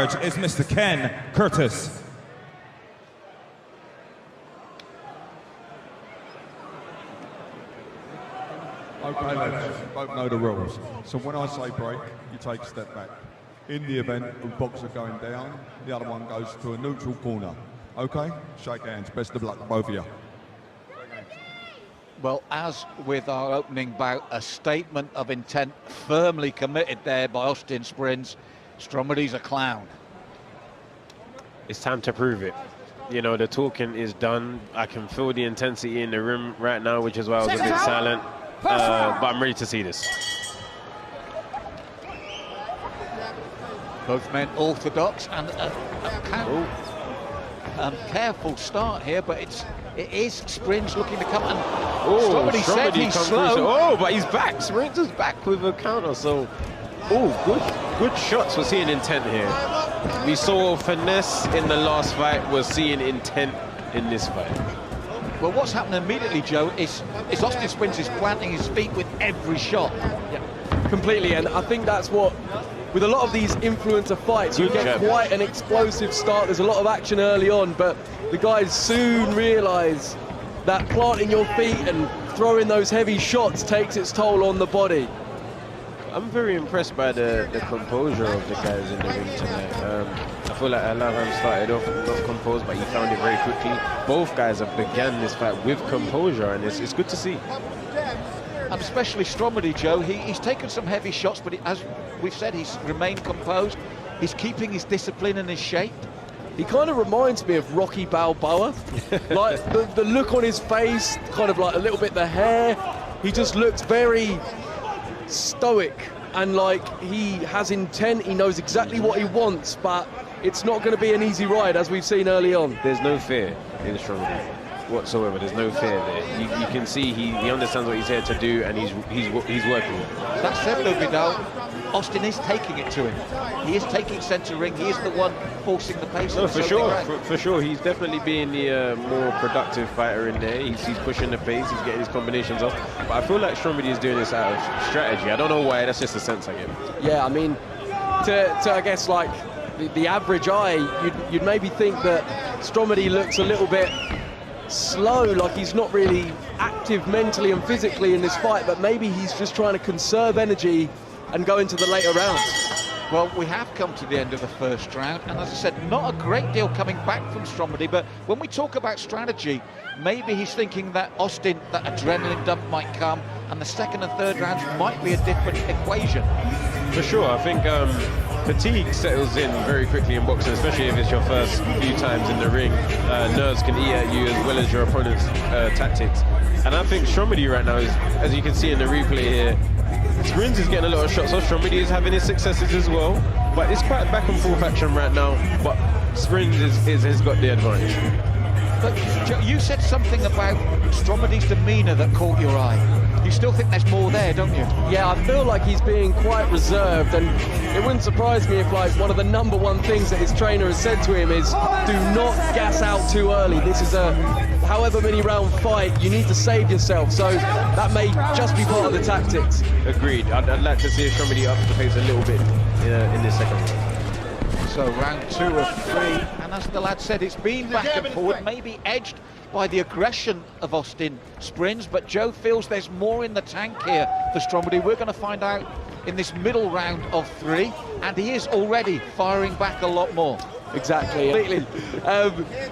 Is Mr. Ken Curtis. Okay, lads, you both know the rules. So when I say break, you take a step back. In the event of a boxer going down, the other one goes to a neutral corner. Okay? Shake hands. Best of luck to both of you. Well, as with our opening bout, a statement of intent firmly committed there by Austin Sprinz. Stromedy's a clown. It's time to prove it. You know, the talking is done. I can feel the intensity in the room right now, which is why I was a bit silent. But I'm ready to see this. Both men orthodox and careful start here, but it is Sprinz looking to come, and Stromedy said he's slow. Oh, but he's back. Sprinz is back with a counter. So, good shots. We're seeing intent here. We saw finesse in the last fight. We're seeing intent in this fight. Well, what's happened immediately, Joe, is Austin Sprinz is planting his feet with every shot. Yeah, completely, and I think that's what, with a lot of these influencer fights, you get quite an explosive start. There's a lot of action early on, but the guys soon realise that planting your feet and throwing those heavy shots takes its toll on the body. I'm very impressed by the composure of the guys in the ring tonight. I feel like Alaram started off not composed, but he found it very quickly. Both guys have began this fight with composure, and it's good to see. And especially Stromedy, Joe, he's taken some heavy shots, but as we've said, he's remained composed. He's keeping his discipline and his shape. He kind of reminds me of Rocky Balboa. Like the look on his face, kind of like a little bit the hair. He just looks very stoic, and like he has intent. He knows exactly what he wants, but it's not going to be an easy ride, as we've seen early on. There's no fear in Stromedy whatsoever. There's no fear there. You can see he understands what he's here to do, and he's working. That said, though, Vidal, Austin is taking it to him. He is taking centre ring. He is the one forcing the pace. No, for sure, for sure. He's definitely being the more productive fighter in there. He's pushing the pace. He's getting his combinations off. But I feel like Stromedy is doing this out of strategy. I don't know why. That's just the sense I get. Yeah, I mean, to I guess like the average eye, you'd maybe think that Stromedy looks a little bit slow, like he's not really active mentally and physically in this fight, but maybe he's just trying to conserve energy and go into the later rounds. Well, we have come to the end of the first round, and as I said, not a great deal coming back from Stromedy, but when we talk about strategy, maybe he's thinking that Austin, that adrenaline dump might come, and the second and third rounds might be a different equation. For sure, I think fatigue settles in very quickly in boxing, especially if it's your first few times in the ring. Nerves can eat at you as well as your opponent's tactics. And I think Stromedy right now is, as you can see in the replay here, Sprinz is getting a lot of shots off. Stromedy is having his successes as well, but it's quite back and forth action right now. But Sprinz has got the advantage. But Joe, you said something about Stromedy's demeanour that caught your eye. You still think there's more there, don't you? Yeah, I feel like he's being quite reserved, and it wouldn't surprise me if like one of the #1 things that his trainer has said to him is do not gas out too early. This is a however many round fight, you need to save yourself, so that may just be part of the tactics. Agreed. I'd like to see Stromedy up the pace a little bit in this second round. So round 2 of 3, and as the lad said, it's been back and forward, maybe edged by the aggression of Austin Sprinz, but Joe feels there's more in the tank here for Stromedy. We're going to find out in this middle round of 3, and he is already firing back a lot more. Exactly.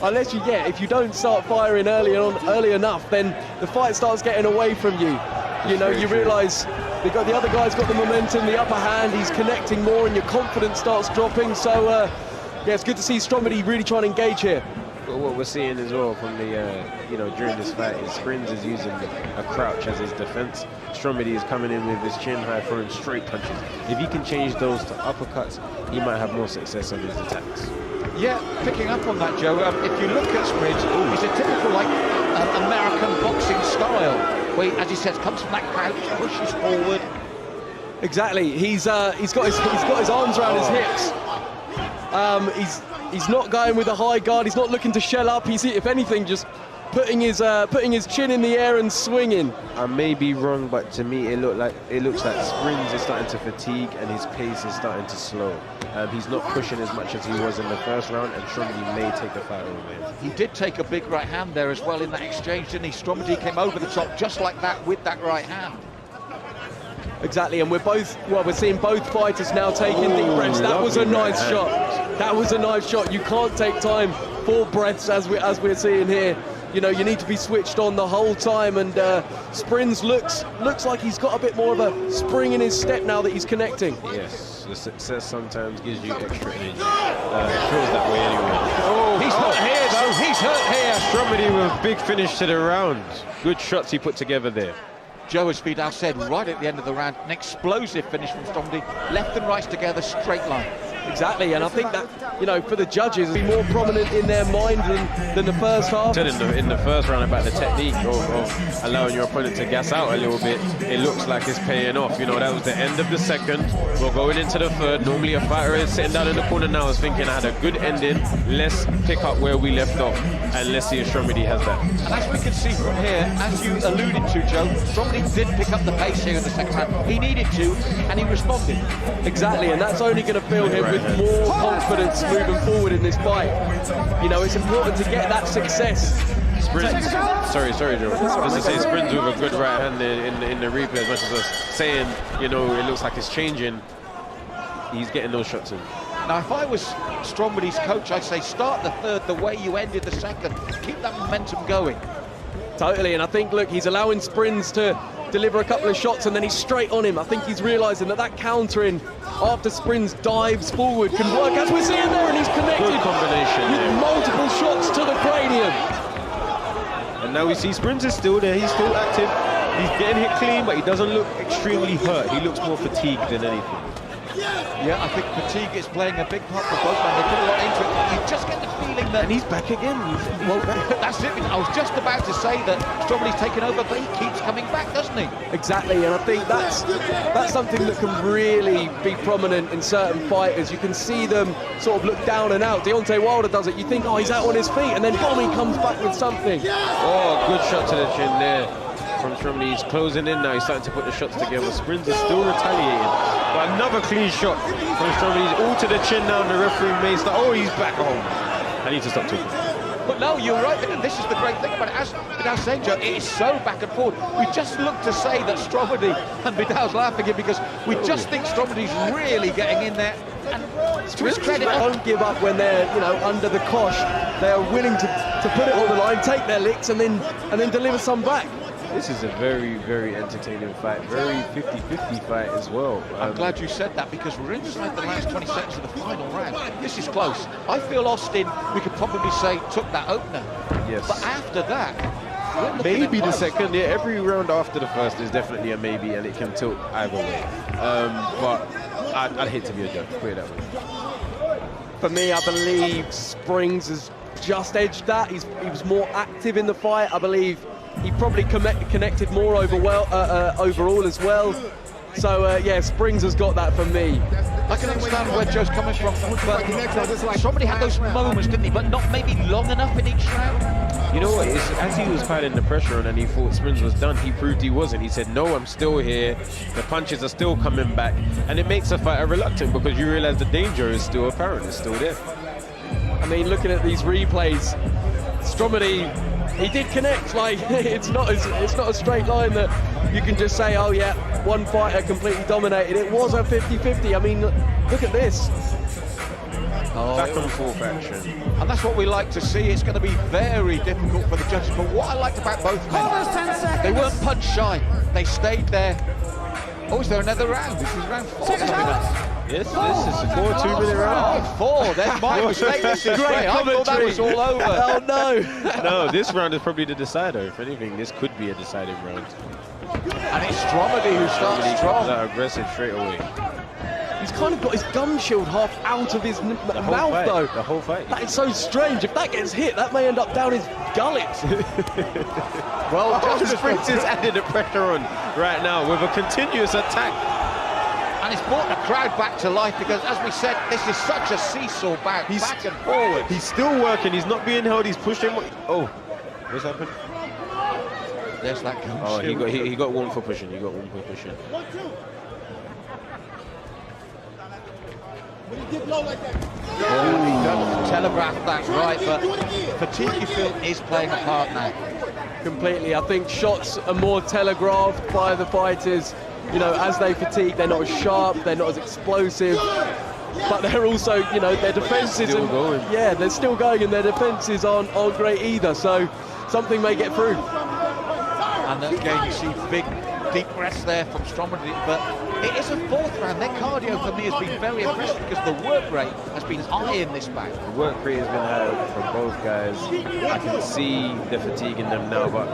Unless if you don't start firing early enough, then the fight starts getting away from you. You know, you realise the other guy's got the momentum, the upper hand, he's connecting more, and your confidence starts dropping. So, yeah, it's good to see Stromedy really trying to engage here. Well, what we're seeing as well from the, during this fight is Sprinz is using a crouch as his defense. Stromedy is coming in with his chin high, throwing straight punches. If he can change those to uppercuts, he might have more success on his attacks. Yeah, picking up on that, Joe, if you look at Sprinz, he's a typical, American boxing style, where, as he says, comes from that crouch, pushes forward. Exactly. He's got his arms around his hips. He's not going with a high guard. He's not looking to shell up. He's, if anything, just putting his chin in the air and swinging. I may be wrong, but to me it looks like Sprinz is starting to fatigue and his pace is starting to slow. He's not pushing as much as he was in the first round, and Stromedy may take the fight over him. He did take a big right hand there as well in that exchange, didn't he? Stromedy came over the top just like that with that right hand. Exactly, and we're seeing both fighters now taking deep breaths. That was a nice shot. That was a nice shot. You can't take time for breaths as we're seeing here. You know, you need to be switched on the whole time, and Sprinz looks like he's got a bit more of a spring in his step now that he's connecting. Yes, the success sometimes gives you extra energy. It feels that way anyway. Oh, He's hurt here, though. He's hurt here. Stromedy with a big finish to the round. Good shots he put together there. Joe, as Vidal said, right at the end of the round, an explosive finish from Stromedy. Left and right together, straight line. Exactly, and I think that, you know, for the judges, it'll be more prominent in their mind than the first half. Said in the first round about the technique of allowing your opponent to gas out a little bit. It looks like it's paying off. You know, that was the end of the second. We're going into the third. Normally a fighter is sitting down in the corner now is thinking, I had a good ending. Let's pick up where we left off, and let's see if Stromedy has that. And as we can see from here, as you alluded to, Joe, Stromedy did pick up the pace here in the second round. He needed to, and he responded. Exactly, and that's only going to fill him with more confidence moving forward in this fight. You know, it's important to get that success. Sprinz, sorry, Joe. Just to say, Sprinz with a good right hand in the replay, as much as us saying, you know, it looks like it's changing. He's getting those shots in. Now, if I was Stromedy's coach, I'd say start the third the way you ended the second. Keep that momentum going. Totally, and I think, look, he's allowing Sprinz to deliver a couple of shots and then he's straight on him. I think he's realising that countering after Sprinz dives forward can work, as we're seeing there, and he's connected good combination with there. multiple shots to the cranium. And now we see Sprinz is still there, he's still active. He's getting hit clean, but he doesn't look extremely hurt. He looks more fatigued than anything. Yeah, I think fatigue is playing a big part for both men. They put a lot into it. You just get the feeling that... And he's back again. Well, that's it. I was just about to say that Stromedy's taken over, but he keeps coming back, doesn't he? Exactly, and I think that's something that can really be prominent in certain fighters. You can see them sort of look down and out. Deontay Wilder does it. You think, oh, he's out on his feet, and then boom, he comes back with something. Oh, good shot to the chin there from Stromedy. He's closing in now. He's starting to put the shots together. Sprinz is still retaliating. But another clean shot from Stromedy. He's all to the chin now, and the referee may start. Oh, he's back home. I need to stop talking. But no, you're right, and this is the great thing about it. As Vidal saying, Joe, it is so back and forth. We just look to say that Stromedy, and Vidal's laughing here because we just think Stromedy's really getting in there. And to his credit, don't give up when they're, you know, under the cosh. They are willing to put it on the line, take their licks, and then deliver some back. This is a very, very entertaining fight. Very 50-50 fight as well. I'm glad you said that because we're inside the last 20 seconds of the final round. This is close. I feel Austin, we could probably say, took that opener. Yes. But after that, maybe the second. Yeah, every round after the first is definitely a maybe, and it can tilt either way. But I'd hate to be a judge. Put it that way. For me, I believe Sprinz has just edged that. He was more active in the fight. I believe he probably connected more overall as well. So, yeah, Sprinz has got that for me. I can understand where Joe's coming from, but Stromedy had those moments, didn't he? But not maybe long enough in each round. You know what? As he was piling the pressure on and he thought Sprinz was done, he proved he wasn't. He said, no, I'm still here. The punches are still coming back. And it makes a fighter reluctant because you realize the danger is still apparent. It's still there. I mean, looking at these replays, Stromedy, he did connect. Like, it's not a straight line that you can just say, oh yeah, one fighter completely dominated. It was a 50-50. I mean, look at this. Back and forth action. And that's what we like to see. It's going to be very difficult for the judges. But what I liked about both men, they weren't punch shy. They stayed there. Oh, is there another round? This is round 4 coming up. Yes, this is a 4 2-minute round. Oh, 4. There's my mistake. This is great. I thought that was all over. Oh no. No, this round is probably the decider. If anything, this could be a deciding round. And it's Stromedy who starts strong. That aggressive straight away. He's kind of got his gum shield half out of his mouth, though. The whole fight. That is so strange. If that gets hit, that may end up down his gullet. Well, Sprinz is adding the pressure on right now with a continuous attack. And it's brought the crowd back to life because, as we said, this is such a seesaw back and forward. He's still working. He's not being held. He's pushing. Oh, What's happened? There's that gun. Oh, he got one for pushing. He got one for pushing. He doesn't telegraph that right, but fatigue, you feel, is playing a part now. Completely. I think shots are more telegraphed by the fighters. You know, as they fatigue, they're not as sharp, they're not as explosive, but they're also, you know, their defenses still going. Yeah, they're still going, and their defenses aren't great either. So something may get through. And again, you see big, deep breaths there from Stromedy, but it is a fourth round. Their cardio for me has been very impressive because the work rate has been high in this bout. The work rate has been high from both guys. I can see the fatigue in them now, but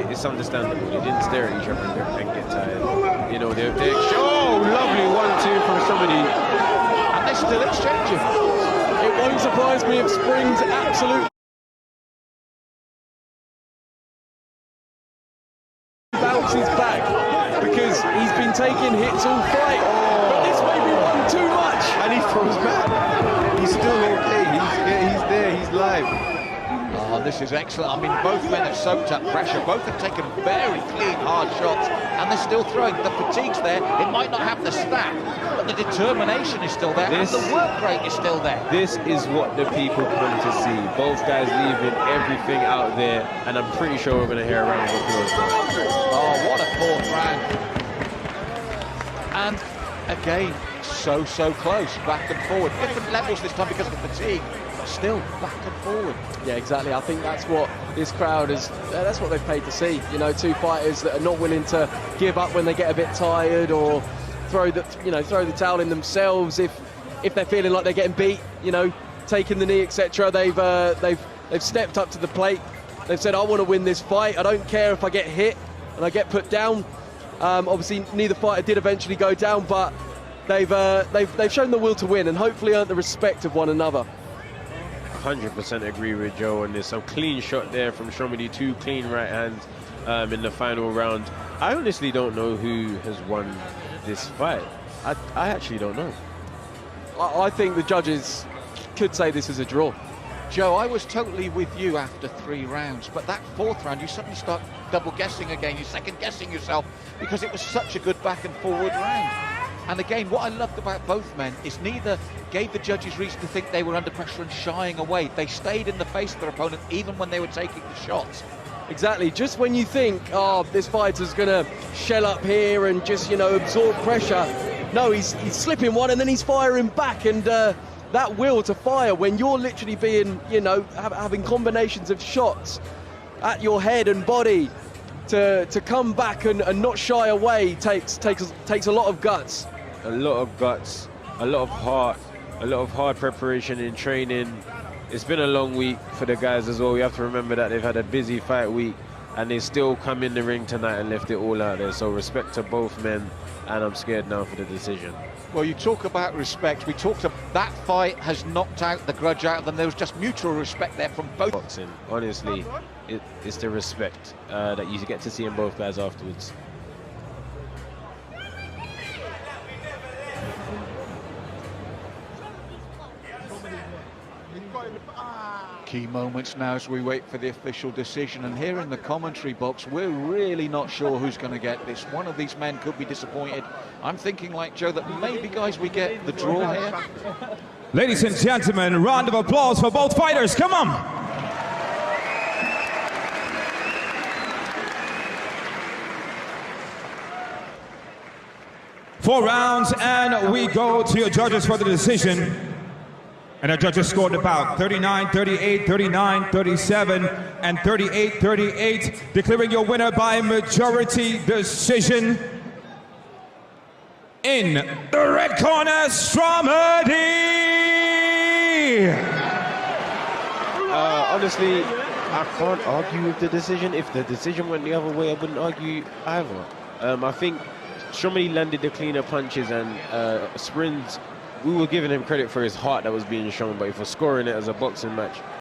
it's understandable. They didn't stare at each other and get tired. You know, they're oh, lovely 1-2 from somebody. And they're still exchanging. It won't surprise me if Sprinz absolutely bounces back, because he's been taking hits all fight. But this may be one too much. And he throws back. He's still okay. He's there. He's live. Oh, this is excellent. I mean, both men have soaked up pressure. Both have taken very clean, hard shots, and they're still throwing. The fatigue's there. It might not have the snap, but the determination is still there, and the work rate is still there. This is what the people come to see. Both guys leaving everything out there, and I'm pretty sure we're going to hear a round of applause. Oh, what a fourth round. And again, so close, back and forward. Different levels this time because of the fatigue, but still back and forward. Yeah, exactly. I think that's what this crowd is, that's what they've paid to see. You know, two fighters that are not willing to give up when they get a bit tired, or throw the towel in themselves if they're feeling like they're getting beat, you know, taking the knee, etc. They've stepped up to the plate. They've said, I want to win this fight. I don't care if I get hit and I get put down. Obviously, neither fighter did eventually go down, but they've shown the will to win and hopefully earned the respect of one another. 100% agree with Joe, and there's some clean shot there from Stromedy, 2 clean right hands in the final round. I honestly don't know who has won this fight. I actually don't know. I think the judges could say this is a draw. Joe, I was totally with you after 3 rounds, but that fourth round, you suddenly start double guessing again. You're second guessing yourself because it was such a good back and forward round. And again, what I loved about both men is neither gave the judges reason to think they were under pressure and shying away. They stayed in the face of their opponent even when they were taking the shots. Exactly. Just when you think, oh, this fighter's going to shell up here and just, you know, absorb pressure, no, he's slipping one and then he's firing back. And that will to fire when you're literally being, you know, having combinations of shots at your head and body, to come back and not shy away takes a lot of guts. A lot of guts, a lot of heart, a lot of hard preparation in training. It's been a long week for the guys as well. We have to remember that they've had a busy fight week and they still come in the ring tonight and left it all out there. So respect to both men, and I'm scared now for the decision. Well, you talk about respect. We talked about that fight has knocked out the grudge out of them. There was just mutual respect there from both. Boxing, honestly, it's the respect that you get to see in both guys afterwards. Key moments now as we wait for the official decision, and here in the commentary box we're really not sure who's going to get this. One of these men could be disappointed. I'm thinking, like Joe, that maybe, guys, we get the draw here. Ladies and gentlemen, round of applause for both fighters. Come on. Four rounds, and we go to your judges for the decision. And our judges scored about 39-38, 39-37, and 38-38, declaring your winner by majority decision. In the red corner, Stromedy! Honestly, I can't argue with the decision. If the decision went the other way, I wouldn't argue either. I think Stromedy landed the cleaner punches, and Sprinz, we were giving him credit for his heart that was being shown, but for scoring it as a boxing match,